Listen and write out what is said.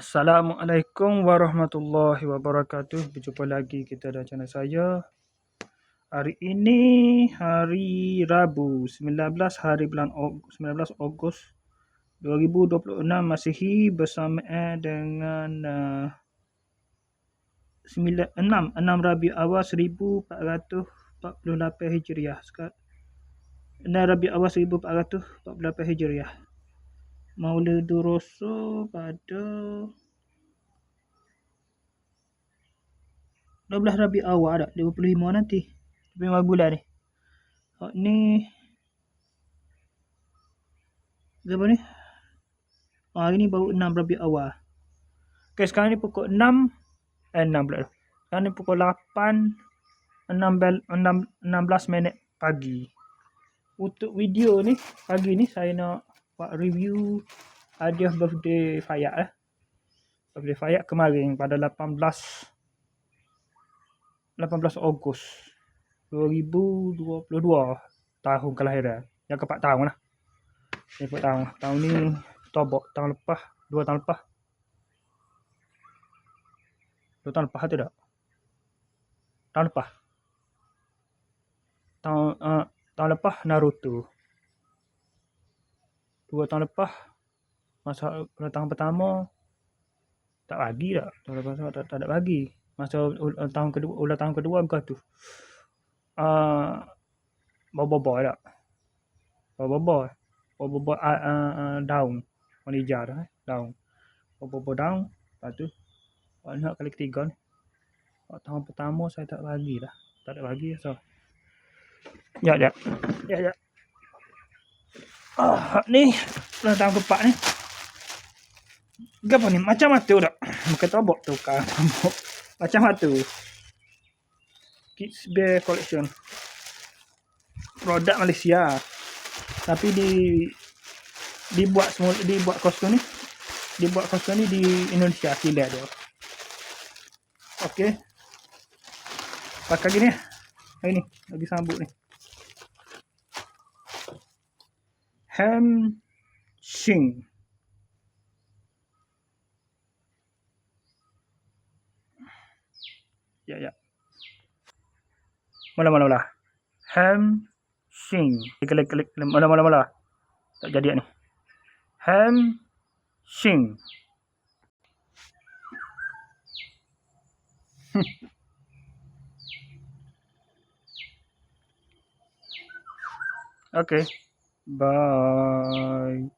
Assalamualaikum warahmatullahi wabarakatuh. Berjumpa lagi kita dalam channel saya. Hari ini hari Rabu 19 Ogos 2026 Masihi bersamaan dengan 6 Rabiul Awal 1448 Hijriah. 6 Rabiul Awal 1448 Hijriah. Maulidul Rasul pada 12 Rabiul Awal dah, 25 nanti. 25 bulan ni. Ni berapa ni? Hari ni baru 6 Rabiul Awal. Okey, sekarang ni pukul 6 pula. Sekarang ni pukul 16 minit pagi. Untuk video ni pagi ni saya nak buat review hadiah birthday Fayak Birthday Fayak kemarin pada 18 Ogos 2022, tahun kelahiran. Yang ke-4 tahun lah. Yang ke-4 tahun. Tahun ni tobok tahun lepas, 2 tahun lepas. 2 tahun lepas tu tak? Tahun lepas. Tahun lepas Naruto. 2 tahun lepas masa tahun pertama tak bagi tak. Tahun lepas tak ada bagi. Masa tahun kedua bukan tu. Bobo tak. Bobo daun. Warna hijau dah. Daun. Bobo daun. Lepas tu nak kali ketiga ni. Tahun pertama saya tak bagi dah. Tak ada bagi so. Ya. Ni tahun keempat ni. Apa ni? Macam matu tak? Bukan tobok tu kan. Macam matu. Kids Bear Collection. Produk Malaysia. Tapi dibuat kostum ni di Indonesia kilat dia. Okey. Pakai gini ya. Hari ni lagi sambut ni. Hamshing. Ya. Mula. Hamshing. Klik. Mula. Tak jadi ni. Hamshing. Okay. Bye.